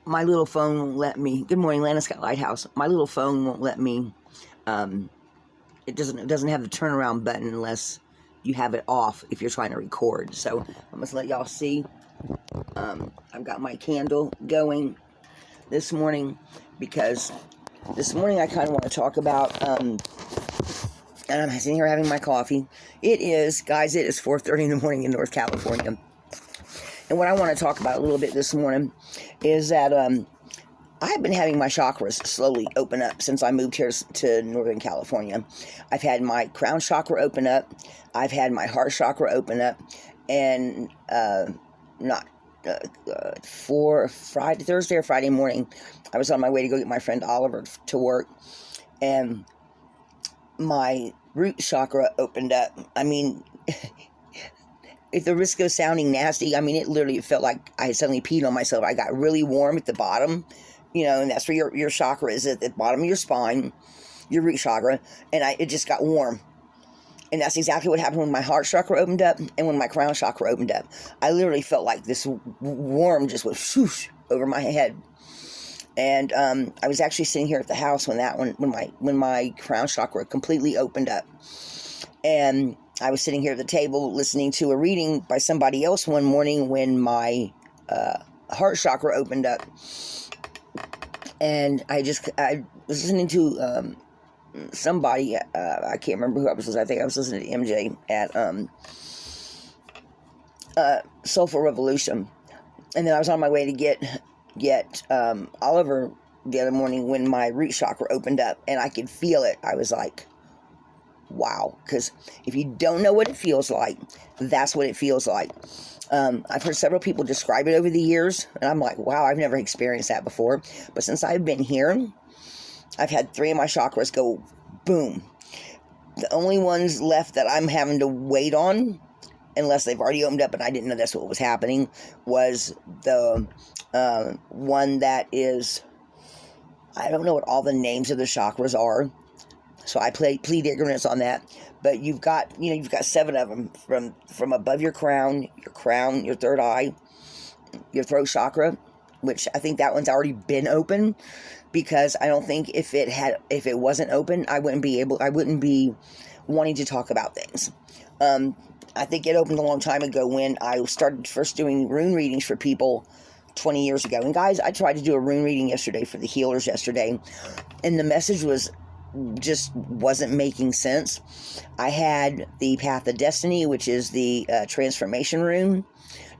My little phone won't let me. Good morning, Landscott Lighthouse. My little phone won't let me. It doesn't have the turnaround button unless you have it off if you're trying to record. So I'm just let y'all see. I've got my candle going this morning because this morning I kind of want to talk about. And I'm sitting here having my coffee. It is 4:30 in the morning in North California. And what I want to talk about a little bit this morning is that I've been having my chakras slowly open up since I moved here to Northern California. I've had my crown chakra open up. I've had my heart chakra open up. And Thursday or Friday morning, I was on my way to go get my friend Oliver to work. And my root chakra opened up. I mean, if the risk of sounding nasty, I mean, it literally felt like I had suddenly peed on myself. I got really warm at the bottom, and that's where your chakra is, at the bottom of your spine, your root chakra, and it just got warm. And that's exactly what happened when my heart chakra opened up and when my crown chakra opened up. I literally felt like this warm just went swoosh over my head. And I was actually sitting here at the house when my crown chakra completely opened up. And I was sitting here at the table listening to a reading by somebody else one morning when my heart chakra opened up. And I was listening to somebody, I can't remember who I was listening to. I think I was listening to MJ at Soulful Revolution. And then I was on my way to get Oliver the other morning when my root chakra opened up, and I could feel it. I was like, wow, because if you don't know what it feels like, that's what it feels like. I've heard several people describe it over the years, and I'm like, wow, I've never experienced that before. But since I've been here, I've had 3 of my chakras go boom. The only ones left that I'm having to wait on, unless they've already opened up and I didn't know that's what was happening, was the one that is, I don't know what all the names of the chakras are, so I plead ignorance on that. But you've got 7 of them from above your crown, your third eye, your throat chakra, which I think that one's already been open, because I don't think if it wasn't open, I wouldn't be wanting to talk about things. I think it opened a long time ago when I started first doing rune readings for people 20 years ago. And guys, I tried to do a rune reading yesterday for the healers yesterday, and the message wasn't making sense. I had the Path of Destiny, which is the transformation rune,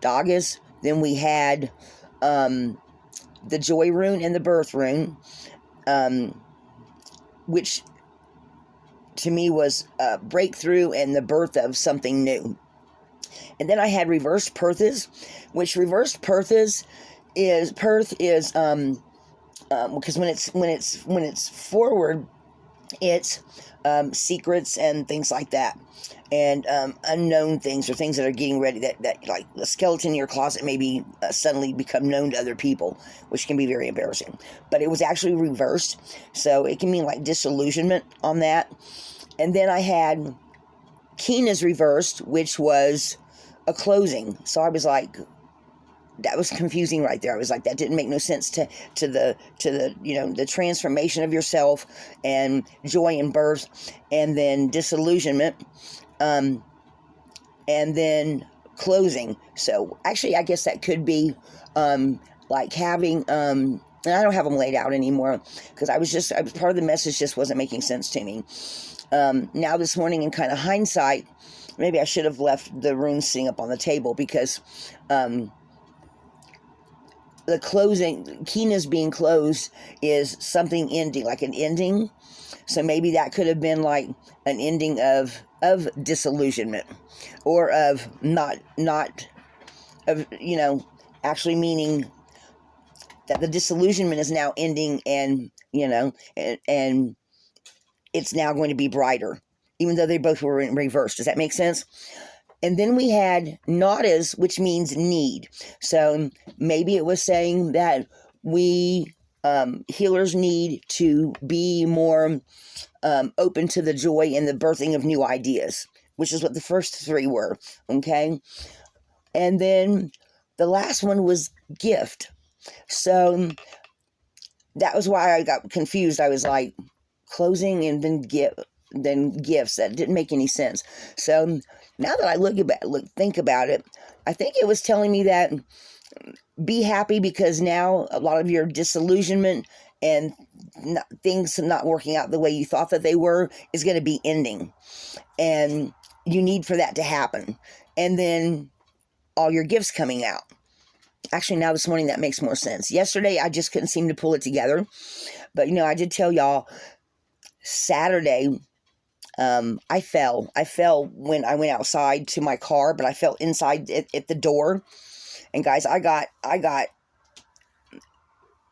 Dagas. Then we had the Joy rune and the Birth rune, which to me was a breakthrough and the birth of something new. And then I had reversed Perthas, which reversed Perth is because when it's forward, it's secrets and things like that, and unknown things, or things that are getting ready, that like the skeleton in your closet maybe suddenly become known to other people, which can be very embarrassing. But it was actually reversed, so it can mean like disillusionment on that. And then I had Kina's reversed, which was a closing. So I was like, that was confusing right there. I was like, that didn't make no sense to the transformation of yourself, and joy and birth, and then disillusionment, and then closing. So actually, I guess that could be like having and I don't have them laid out anymore, because part of the message just wasn't making sense to me. Now this morning, in kind of hindsight, maybe I should have left the runes sitting up on the table, because the closing, Kina's being closed, is something ending, like an ending. So maybe that could have been like an ending of disillusionment, or of not of actually meaning that the disillusionment is now ending, and and it's now going to be brighter, even though they both were in reverse. Does that make sense? And then we had Nadas, which means need. So maybe it was saying that we healers need to be more open to the joy and the birthing of new ideas, which is what the first 3 were. Okay. And then the last one was gift. So that was why I got confused. I was like, closing and then gifts. That didn't make any sense. So now that I think about it, I think it was telling me that be happy, because now a lot of your disillusionment and things not working out the way you thought that they were is going to be ending, and you need for that to happen. And then all your gifts coming out. Actually, now this morning that makes more sense. Yesterday I just couldn't seem to pull it together, but I did tell y'all Saturday I fell when I went outside to my car, but I fell inside at the door. And guys, I got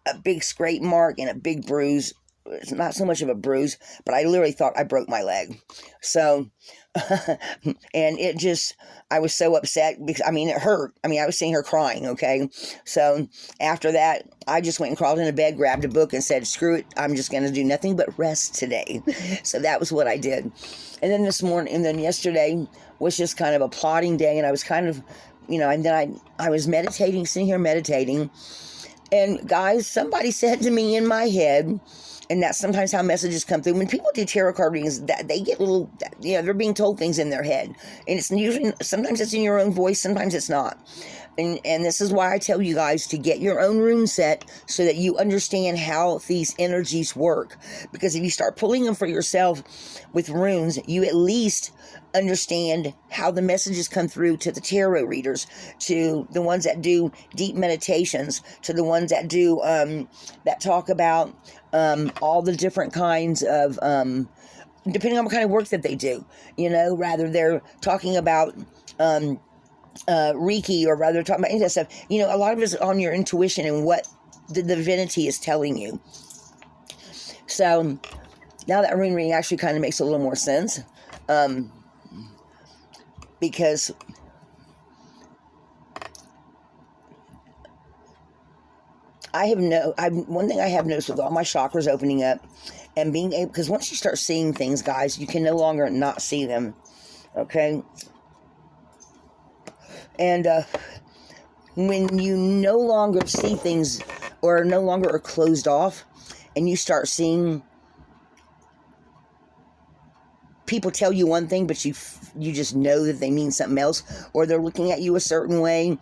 a big scrape mark and a big bruise. It's not so much of a bruise, but I literally thought I broke my leg. So, and I was so upset because, it hurt. I was seeing her crying, okay? So after that, I just went and crawled into bed, grabbed a book and said, screw it, I'm just going to do nothing but rest today. So that was what I did. And then yesterday was just kind of a plodding day, and I was kind of, and then I was sitting here meditating, and guys, somebody said to me in my head, and that's sometimes how messages come through. When people do tarot card readings, that they get little, they're being told things in their head. And it's usually, sometimes it's in your own voice, sometimes it's not. And this is why I tell you guys to get your own rune set so that you understand how these energies work. Because if you start pulling them for yourself with runes, you at least understand how the messages come through to the tarot readers, to the ones that do deep meditations, to the ones that do, that talk about all the different kinds of, depending on what kind of work that they do, rather they're talking about, Reiki, or rather talking about any of that stuff. A lot of it is on your intuition and what the divinity is telling you. So now that rune reading actually kind of makes a little more sense, because one thing I have noticed with all my chakras opening up and being able, because once you start seeing things, guys, you can no longer not see them. Okay. And when you no longer see things, or no longer are closed off, and you start seeing people tell you one thing, but you just know that they mean something else, or they're looking at you a certain way,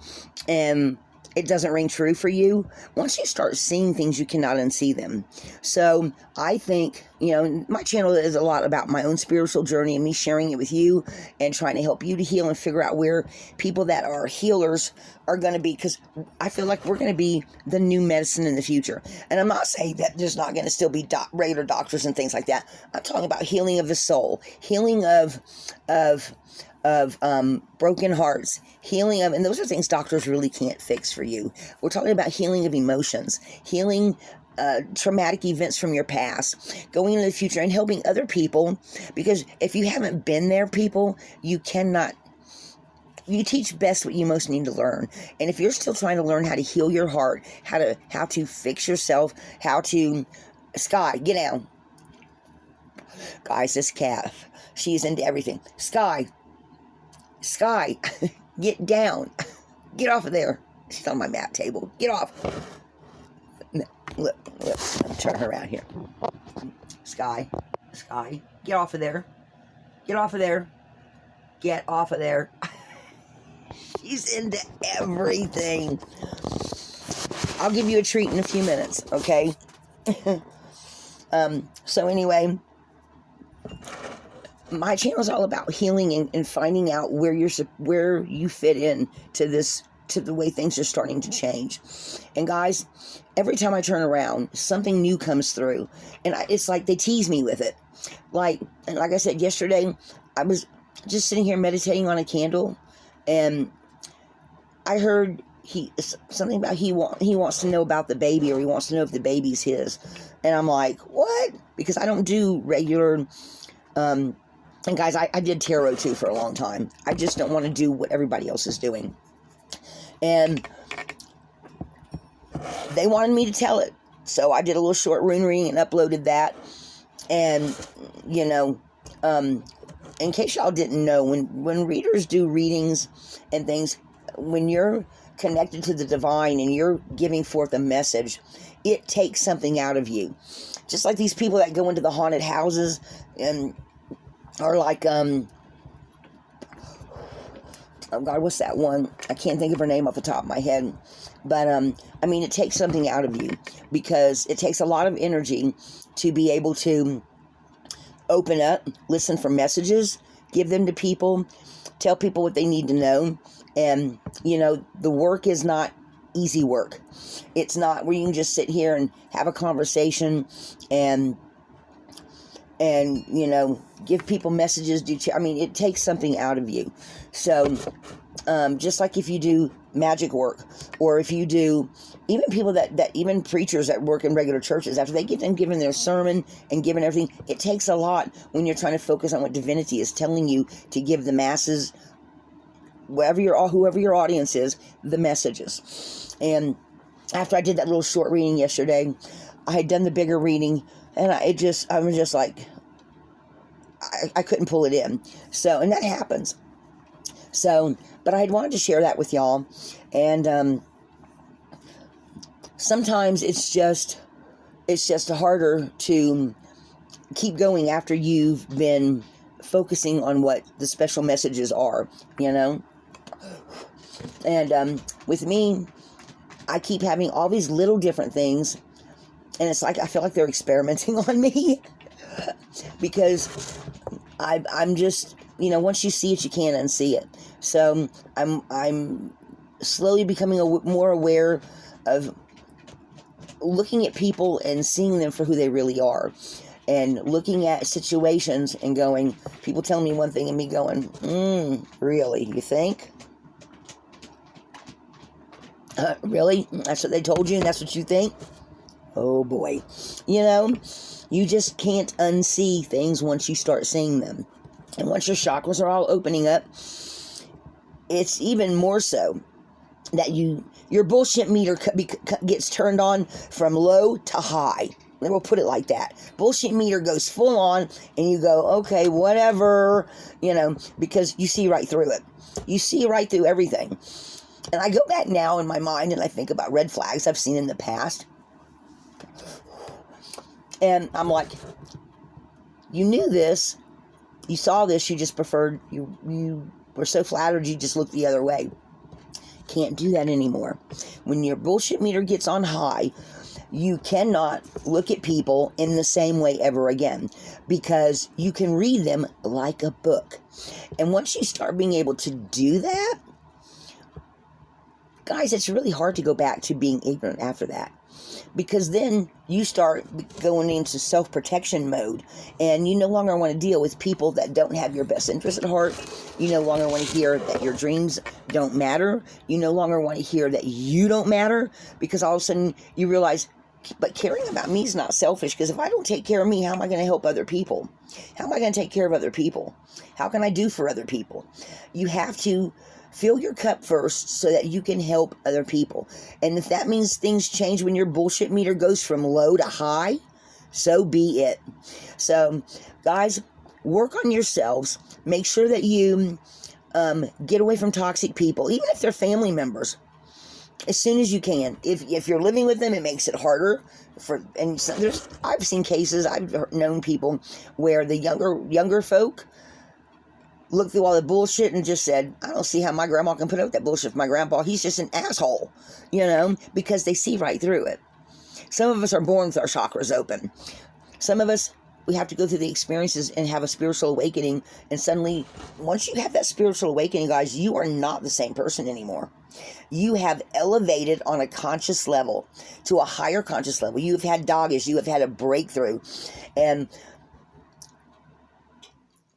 and it doesn't ring true for you. Once you start seeing things, you cannot unsee them. So I think, my channel is a lot about my own spiritual journey and me sharing it with you and trying to help you to heal and figure out where people that are healers are going to be, because I feel like we're going to be the new medicine in the future. And I'm not saying that there's not going to still be regular doctors and things like that. I'm talking about healing of the soul, healing of broken hearts, healing of, and those are things doctors really can't fix for you. We're talking about healing of emotions, healing traumatic events from your past, going into the future and helping other people, because if you haven't been there, people, you teach best what you most need to learn. And if you're still trying to learn how to heal your heart, how to fix yourself, Sky, get down. Guys, this cat, she's into everything. Sky, get down. Get off of there. She's on my map table. Get off. Look, turn her around here. Sky, get off of there. Get off of there. Get off of there. She's into everything. I'll give you a treat in a few minutes, okay? So anyway, my channel is all about healing and finding out where you fit in to the way things are starting to change. And guys, every time I turn around, something new comes through, and it's like they tease me with it. Like I said yesterday, I was just sitting here meditating on a candle, and I heard something about he wants to know about the baby, or he wants to know if the baby's his. And I'm like, what? Because I don't do regular. And guys, I did tarot too for a long time. I just don't want to do what everybody else is doing. And they wanted me to tell it. So I did a little short rune reading and uploaded that. And, in case y'all didn't know, when readers do readings and things, when you're connected to the divine and you're giving forth a message, it takes something out of you. Just like these people that go into the haunted houses and are like, oh God, what's that one? I can't think of her name off the top of my head. But, I mean, it takes something out of you, because it takes a lot of energy to be able to open up, listen for messages, give them to people, tell people what they need to know. And, you know, the work is not easy work. It's not where you can just sit here and have a conversation and you know, give people messages. I mean, it takes something out of you. So, just like if you do magic work, or if you do, even people that even preachers that work in regular churches, after they get them given their sermon and given everything, it takes a lot when you're trying to focus on what divinity is telling you to give the masses, whoever your audience is, the messages. And after I did that little short reading yesterday, I had done the bigger reading, and I was just like, I couldn't pull it in. So, and that happens. So, but I had wanted to share that with y'all. And sometimes it's just harder to keep going after you've been focusing on what the special messages are, you know? And with me, I keep having all these little different things, and it's like I feel like they're experimenting on me. Because I'm just, you know, once you see it, you can't unsee it. So I'm slowly becoming more aware of looking at people and seeing them for who they really are, and looking at situations and going, people telling me one thing and me going, really, you think? Really? That's what they told you and that's what you think? Oh boy. You know, you just can't unsee things once you start seeing them. And once your chakras are all opening up, it's even more so that your bullshit meter gets turned on from low to high. We'll put it like that. Bullshit meter goes full on, and you go, okay, whatever, you know, because you see right through it. You see right through everything. And I go back now in my mind and I think about red flags I've seen in the past. And I'm like, you knew this, you saw this, you just preferred, you were so flattered you just looked the other way. Can't do that anymore. When your bullshit meter gets on high, you cannot look at people in the same way ever again, because you can read them like a book. And once you start being able to do that, guys, it's really hard to go back to being ignorant after that. Because then you start going into self-protection mode, and you no longer want to deal with people that don't have your best interest at heart. You no longer want to hear that your dreams don't matter. You no longer want to hear that you don't matter, because all of a sudden you realize, but caring about me is not selfish, because if I don't take care of me, how am I going to help other people? How am I going to take care of other people? How can I do for other people? You have to fill your cup first so that you can help other people. And if that means things change when your bullshit meter goes from low to high, so be it. So, guys, work on yourselves. Make sure that you get away from toxic people, even if they're family members, as soon as you can. If you're living with them, it makes it harder. I've seen cases, I've known people where the younger folk looked through all the bullshit and just said, I don't see how my grandma can put up with that bullshit for my grandpa. He's just an asshole, you know, because they see right through it. Some of us are born with our chakras open. Some of us, we have to go through the experiences and have a spiritual awakening. And suddenly, once you have that spiritual awakening, guys, you are not the same person anymore. You have elevated on a conscious level to a higher conscious level. You have had doggish. You have had a breakthrough. And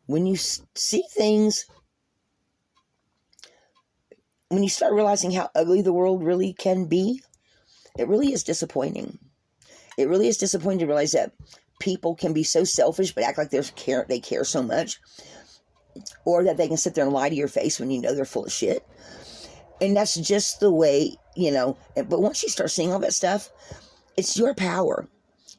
when you see things, when you start realizing how ugly the world really can be, it really is disappointing. It really is disappointing to realize that people can be so selfish but act like they care so much, or that they can sit there and lie to your face when you know they're full of shit. And that's just the way, you know. But once you start seeing all that stuff, it's your power.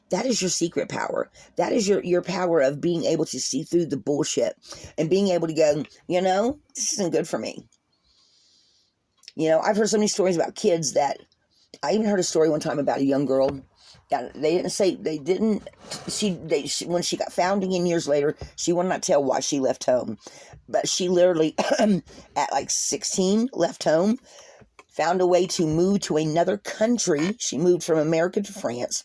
That is your secret power. That is your power of being able to see through the bullshit and being able to go, you know, this isn't good for me. You know, I've heard so many stories about kids that, I even heard a story one time about a young girl. Yeah, when she got found again years later, she would not tell why she left home. But she literally, at like 16, left home, found a way to move to another country. She moved from America to France.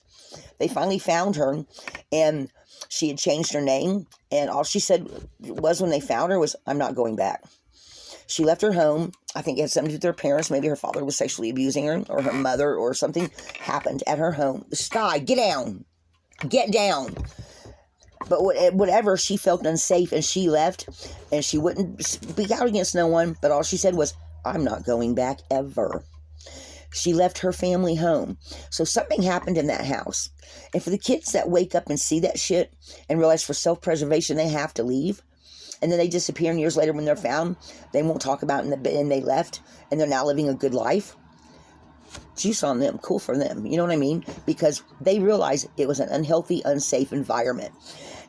They finally found her, and she had changed her name, and all she said was when they found her was, "I'm not going back." She left her home. I think it had something to do with her parents. Maybe her father was sexually abusing her, or her mother, or something happened at her home. Sky, get down. Get down. But whatever, she felt unsafe, and she left, and she wouldn't speak out against no one, but all she said was, "I'm not going back ever." She left her family home. So something happened in that house. And for the kids that wake up and see that shit and realize for self-preservation they have to leave, and then they disappear, and years later when they're found, they won't talk about it, and they left, and they're now living a good life. Juice on them. Cool for them. You know what I mean? Because they realize it was an unhealthy, unsafe environment.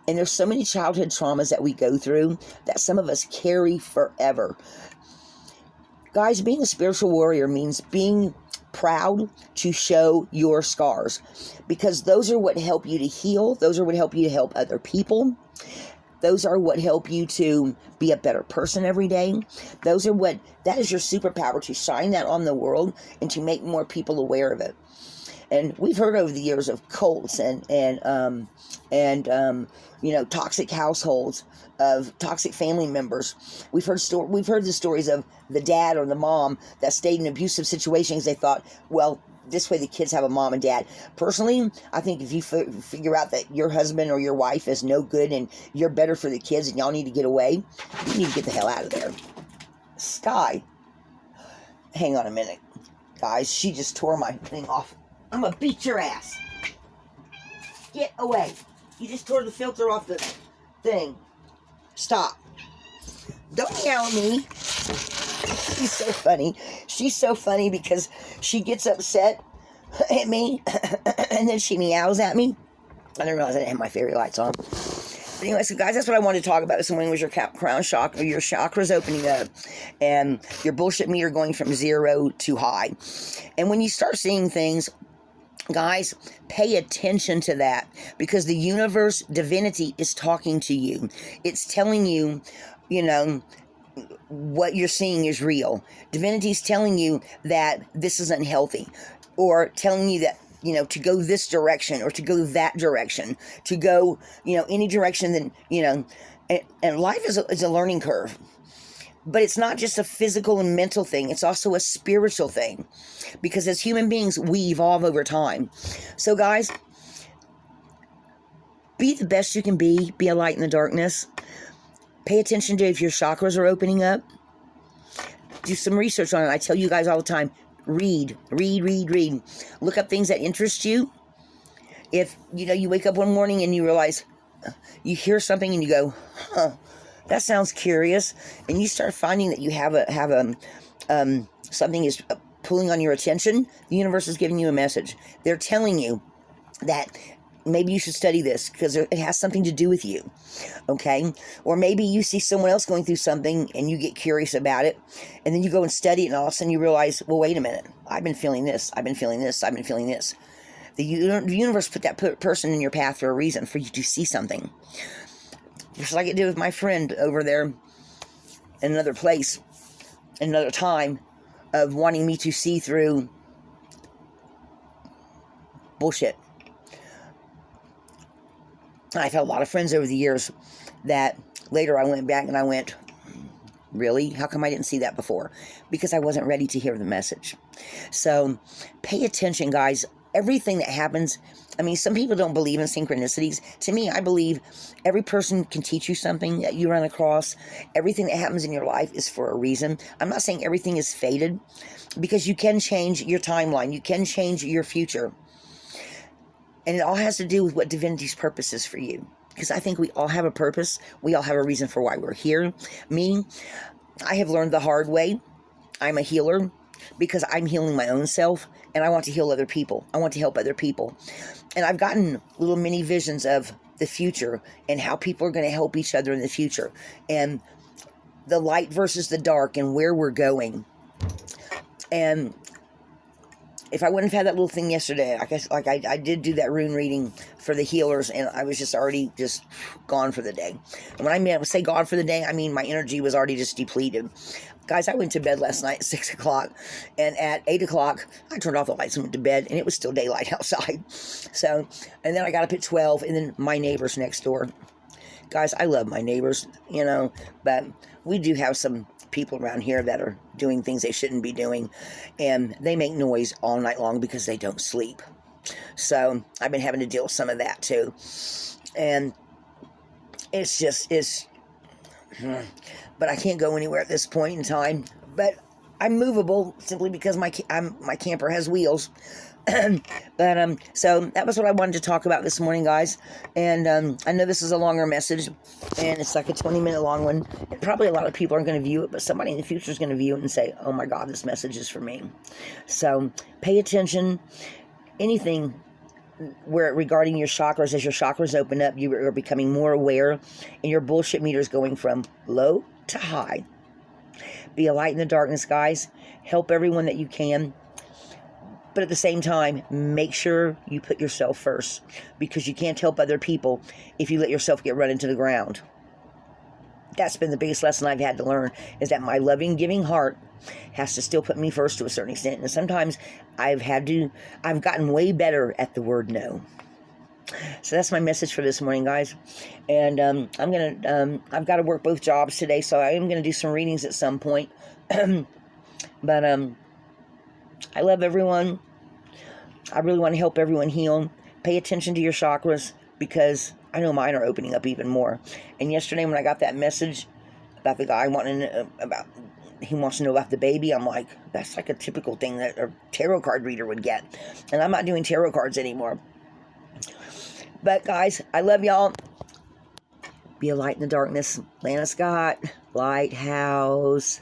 And there's so many childhood traumas that we go through that some of us carry forever. Guys, being a spiritual warrior means being proud to show your scars, because those are what help you to heal. Those are what help you to help other people. Those are what help you to be a better person every day. That is your superpower, to shine that on the world and to make more people aware of it. And we've heard over the years of cults and toxic households, of toxic family members. We've heard the stories of the dad or the mom that stayed in abusive situations. They thought, well, this way the kids have a mom and dad. Personally, I think if you figure out that your husband or your wife is no good and you're better for the kids and y'all need to get away, you need to get the hell out of there. Sky, hang on a minute. Guys, she just tore my thing off. I'm going to beat your ass. Get away. You just tore the filter off the thing. Stop. Don't yell at me. She's so funny. She's so funny because she gets upset at me and then she meows at me. I didn't realize I didn't have my fairy lights on. But anyway, so guys, that's what I wanted to talk about this morning, was your crown chakra, your chakras opening up, and your bullshit meter going from 0 to high. And when you start seeing things, guys, pay attention to that, because the universe, divinity, is talking to you. It's telling you, what you're seeing is real. Divinity's telling you that this is unhealthy, or telling you that, to go this direction or to go that direction, to go, any direction that, and life is a learning curve. But it's not just a physical and mental thing. It's also a spiritual thing. Because as human beings, we evolve over time. So guys, be the best you can be. Be a light in the darkness. Pay attention to if your chakras are opening up. Do some research on it. I tell you guys all the time, read. Look up things that interest you. If, you wake up one morning and you realize, you hear something and you go, that sounds curious, and you start finding that you have something is pulling on your attention, the universe is giving you a message. They're telling you that maybe you should study this because it has something to do with you, okay? Or maybe you see someone else going through something and you get curious about it, and then you go and study it, and all of a sudden you realize, well, wait a minute, I've been feeling this. The universe put that person in your path for a reason, for you to see something. Just like it did with my friend over there in another place, another time, of wanting me to see through bullshit. I've had a lot of friends over the years that later I went back and I went, really? How come I didn't see that before? Because I wasn't ready to hear the message. So pay attention, guys. Everything that happens, some people don't believe in synchronicities. To me, I believe every person can teach you something that you run across. Everything that happens in your life is for a reason. I'm not saying everything is fated, because you can change your timeline. You can change your future. And it all has to do with what divinity's purpose is for you. Because I think we all have a purpose. We all have a reason for why we're here. Me, I have learned the hard way. I'm a healer because I'm healing my own self, and I want to heal other people. I want to help other people. And I've gotten little mini visions of the future and how people are going to help each other in the future, and the light versus the dark and where we're going. And if I wouldn't have had that little thing yesterday, I guess, like I did do that rune reading for the healers, and I was just already just gone for the day. And when I say gone for the day, I mean my energy was already just depleted. Guys, I went to bed last night at 6 o'clock, and at 8 o'clock, I turned off the lights and went to bed, and it was still daylight outside. So, and then I got up at 12, and then my neighbors next door. Guys, I love my neighbors, you know, but we do have some people around here that are doing things they shouldn't be doing, and they make noise all night long because they don't sleep. So I've been having to deal with some of that too, and it's but I can't go anywhere at this point in time. But I'm movable simply because my camper has wheels. But so that was what I wanted to talk about this morning, guys. And I know this is a longer message, and it's like a 20-minute long one. And probably a lot of people aren't going to view it, but somebody in the future is going to view it and say, "Oh my God, this message is for me." So pay attention. Anything regarding your chakras, as your chakras open up, you are becoming more aware, and your bullshit meter is going from low to high. Be a light in the darkness, guys. Help everyone that you can. But at the same time, make sure you put yourself first, because you can't help other people if you let yourself get run into the ground. That's been the biggest lesson I've had to learn, is that my loving, giving heart has to still put me first to a certain extent. And sometimes I've gotten way better at the word no. So that's my message for this morning, guys. And I've got to work both jobs today, so I am going to do some readings at some point. But I love everyone. I really want to help everyone heal. Pay attention to your chakras, because I know mine are opening up even more. And yesterday when I got that message about the guy he wants to know about the baby, I'm like, that's like a typical thing that a tarot card reader would get. And I'm not doing tarot cards anymore. But guys, I love y'all. Be a light in the darkness. Lana Scott, Lighthouse.